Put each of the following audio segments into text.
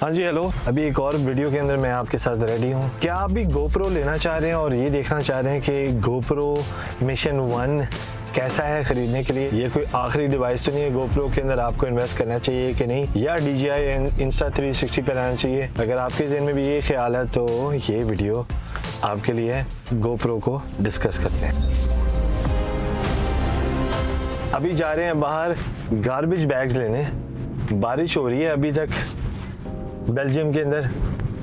हाँ जी हेलो, अभी एक और वीडियो के अंदर मैं आपके साथ रेडी हूँ। क्या आप भी GoPro लेना चाह रहे हैं और ये देखना चाह रहे हैं कि GoPro मिशन 1 कैसा है खरीदने के लिए? ये कोई आखिरी डिवाइस तो नहीं है, GoPro के अंदर आपको इन्वेस्ट करना चाहिए कि नहीं, या DJI Insta360 पे लाना चाहिए? अगर आपके ज़हन में भी ये ख्याल है तो ये वीडियो आपके लिए है। GoPro को डिस्कस करते हैं। अभी जा रहे हैं बाहर गार्बेज बैग्स लेने। बारिश हो रही है अभी तक बेल्जियम के अंदर।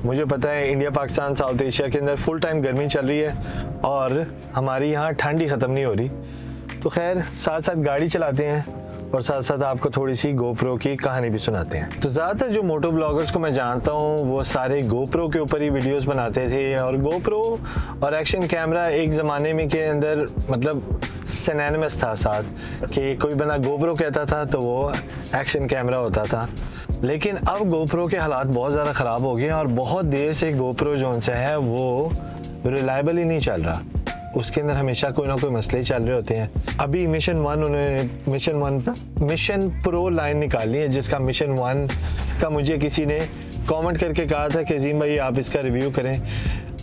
मुझे पता है इंडिया, पाकिस्तान, साउथ एशिया के अंदर फुल टाइम गर्मी चल रही है और हमारी यहाँ ठंड ही ख़त्म नहीं हो रही। तो खैर साथ साथ गाड़ी चलाते हैं और साथ साथ आपको थोड़ी सी GoPro की कहानी भी सुनाते हैं। तो ज़्यादातर जो मोटो ब्लॉगर्स को मैं जानता हूँ वो सारे GoPro के ऊपर ही वीडियोस बनाते थे, और GoPro और एक्शन कैमरा एक ज़माने में के अंदर मतलब सिनोनिमस था साथ, कि कोई बंदा GoPro कहता था तो वो एक्शन कैमरा होता था। लेकिन अब GoPro के हालात बहुत ज़्यादा ख़राब हो गए हैं और बहुत देर से GoPro जो सा है वो रिलायबल ही नहीं चल रहा। उसके अंदर हमेशा कोई ना कोई मसले चल रहे होते हैं। अभी मिशन प्रो लाइन निकाली है, जिसका मिशन 1 का मुझे किसी ने कमेंट करके कहा था कि अजीम भाई आप इसका रिव्यू करें,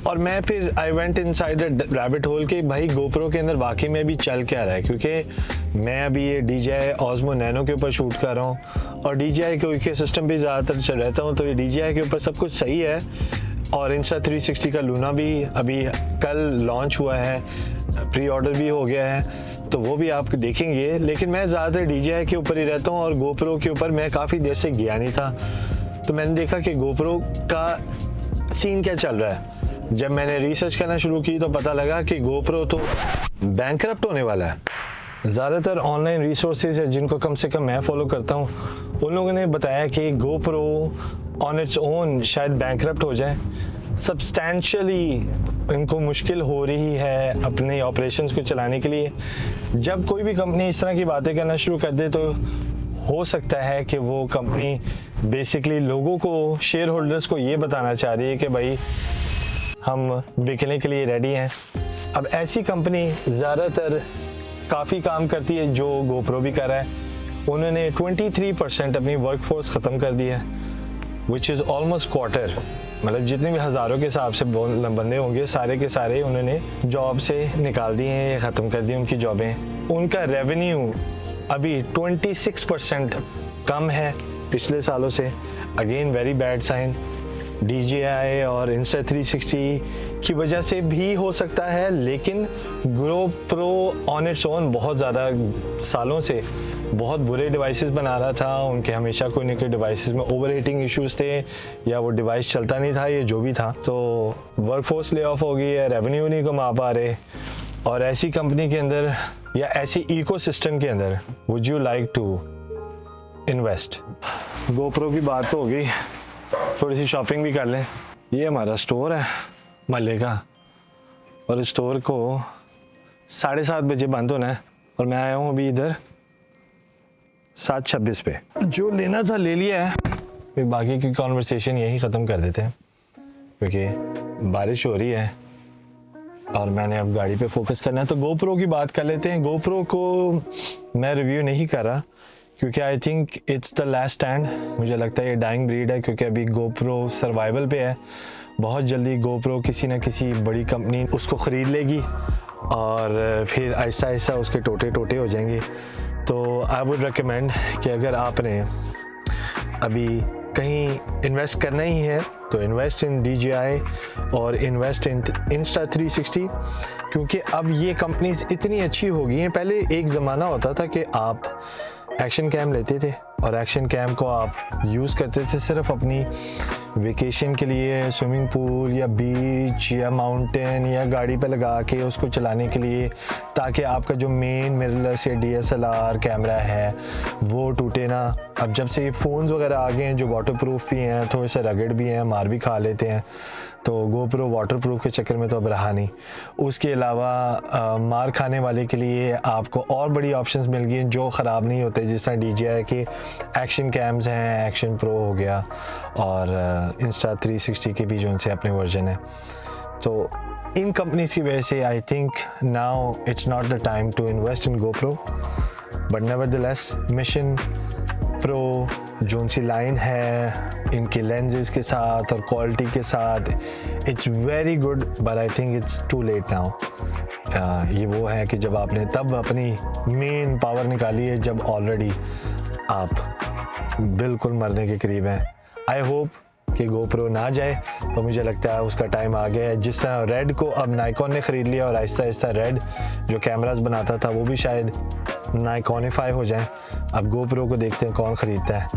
और मैं फिर I went inside the rabbit hole कि भाई GoPro के अंदर वाकई में अभी चल क्या रहा है। क्योंकि मैं अभी ये DJI Osmo Nano के ऊपर शूट कर रहा हूँ और DJI के इकोसिस्टम पे ज़्यादातर चल रहता हूँ, तो ये DJI के ऊपर सब कुछ सही है। और Insta360 का लूना भी अभी कल लॉन्च हुआ है, प्री ऑर्डर भी हो गया है, तो वो भी आप देखेंगे। लेकिन मैं ज़्यादातर DJI के ऊपर ही रहता हूँ और GoPro के ऊपर मैं काफ़ी देर से गया नहीं था। तो मैंने देखा कि GoPro का सीन क्या चल रहा है। जब मैंने रिसर्च करना शुरू की तो पता लगा कि GoPro तो बैंकरप्ट होने वाला है। ज़्यादातर ऑनलाइन रिसोर्सेज है जिनको कम से कम मैं फॉलो करता हूँ, उन लोगों ने बताया कि GoPro ऑन इट्स ओन शायद बैंकरप्ट हो जाए। सब्सटैंशियली इनको मुश्किल हो रही है अपने ऑपरेशंस को चलाने के लिए। जब कोई भी कंपनी इस तरह की बातें करना शुरू कर दे तो हो सकता है कि वो कंपनी बेसिकली लोगों को, शेयर होल्डर्स को ये बताना चाह रही है कि भाई हम बिकने के लिए रेडी हैं। अब ऐसी कंपनी ज़्यादातर काफ़ी काम करती है जो GoPro भी कर रहा है। उन्होंने 23% अपनी वर्कफोर्स ख़त्म कर दी है, विच इज़ ऑलमोस्ट क्वार्टर। मतलब जितने भी हज़ारों के हिसाब से बंदे होंगे सारे के सारे उन्होंने जॉब से निकाल दिए हैं, ख़त्म कर दी उनकी जॉबें। उनका रेवेन्यू अभी 26% कम है पिछले सालों से। Again very bad sign. DJI और Insta360 की वजह से भी हो सकता है, लेकिन GoPro ऑन इट्स ओन बहुत ज़्यादा सालों से बहुत बुरे डिवाइसेस बना रहा था। उनके हमेशा कोई ना कोई डिवाइसेस में ओवर हीटिंग इश्यूज थे, या वो डिवाइस चलता नहीं था, ये जो भी था। तो वर्कफोर्स ले ऑफ हो गई है, रेवेन्यू नहीं कमा पा रहे। और ऐसी कंपनी के अंदर या ऐसी इकोसिस्टम के अंदर would you like to invest? GoPro की बात तो हो गई, थोड़ी सी शॉपिंग भी कर लें। ये हमारा स्टोर है महल्ले का, और स्टोर को 7:30 बजे बंद होना है, और मैं आया हूँ अभी इधर 7:26 पे। जो लेना था ले लिया है, फिर बाकी की कॉन्वर्सेशन यही ख़त्म कर देते हैं क्योंकि बारिश हो रही है और मैंने अब गाड़ी पे फोकस करना है। तो GoPro की बात कर लेते हैं। GoPro को मैं रिव्यू नहीं कर रहा क्योंकि आई think it's the last stand. मुझे लगता है ये डाइंग ब्रीड है, क्योंकि अभी GoPro सर्वाइवल पे है। बहुत जल्दी GoPro किसी ना किसी बड़ी कंपनी उसको ख़रीद लेगी और फिर आहिस्ता आहिस्ता उसके टोटे टोटे हो जाएंगे। तो आई वुड रिकमेंड कि अगर आपने अभी कहीं इन्वेस्ट करना ही है तो इन्वेस्ट इन DJI और इन्वेस्ट इन Insta360, क्योंकि अब ये कंपनीज इतनी अच्छी हो गई हैं। पहले एक ज़माना होता था कि आप एक्शन कैम लेते थे और एक्शन कैम को आप यूज़ करते थे सिर्फ अपनी वेकेशन के लिए, स्विमिंग पूल या बीच या माउंटेन या गाड़ी पे लगा के उसको चलाने के लिए, ताकि आपका जो मेन मिररलेस या DSLR कैमरा है वो टूटे ना। अब जब से ये फ़ोन्स वगैरह आ गए हैं जो वाटरप्रूफ भी हैं, थोड़े से रगड़ भी हैं, मार भी खा लेते हैं, तो GoPro वाटरप्रूफ के चक्कर में तो अब रहा नहीं। उसके अलावा मार खाने वाले के लिए आपको और बड़ी ऑप्शंस मिल गई हैं जो ख़राब नहीं होते, जिस तरह DJI के एक्शन कैम्स हैं, एक्शन प्रो हो गया, और Insta360 के भी जो उनसे अपने वर्जन है। तो इन कंपनीज की वजह से I think now it's not the time to invest in GoPro, but nevertheless mission pro जो उनकी लाइन है इनके लेंसेज के साथ और क्वालिटी के साथ, it's very good, but I think it's too late now. ये वो है कि जब आपने तब अपनी मेन पावर निकाली है जब ऑलरेडी आप बिल्कुल मरने के करीब हैं। आई होप कि GoPro ना जाए, तो मुझे लगता है उसका टाइम आ गया है। जिस तरह रेड को अब नाइकॉन ने ख़रीद लिया और आहिस्ता आहिस्ता रेड जो कैमरास बनाता था वो भी शायद नाइकॉनिफाई हो जाए। अब GoPro को देखते हैं कौन ख़रीदता है,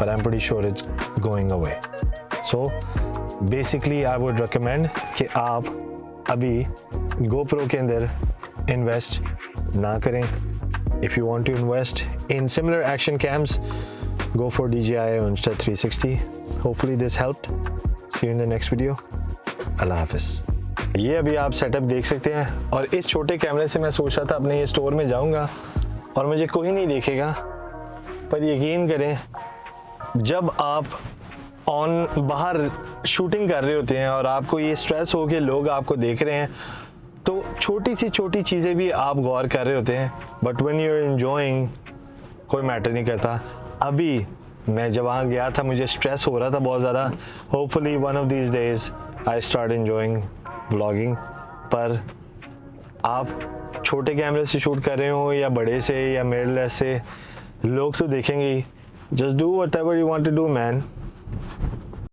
पर I am pretty sure it's going away. So basically I would recommend कि आप अभी GoPro के अंदर इन्वेस्ट ना करें। If you want to invest in similar action cams, go for DJI Insta360. Hopefully this helped. See you in the next video. अल्लाह हाफिज़। ये अभी आप सेटअप देख सकते हैं, और इस छोटे कैमरे से मैं सोच रहा था अपने ये स्टोर में जाऊंगा और मुझे कोई नहीं देखेगा, पर यकीन करें जब आप बाहर शूटिंग कर रहे होते हैं और आपको ये स्ट्रेस हो कि लोग आपको देख रहे हैं, तो छोटी सी छोटी चीज़ें भी आप गौर कर रहे होते हैं, but when you are enjoying कोई मैटर नहीं करता। अभी मैं जब वहाँ गया था मुझे स्ट्रेस हो रहा था बहुत ज़्यादा। Hopefully one of these days I start enjoying vlogging. पर आप छोटे कैमरे से शूट कर रहे हो या बड़े से या मिररलेस से, लोग तो देखेंगे ही। Just do whatever you want to do man.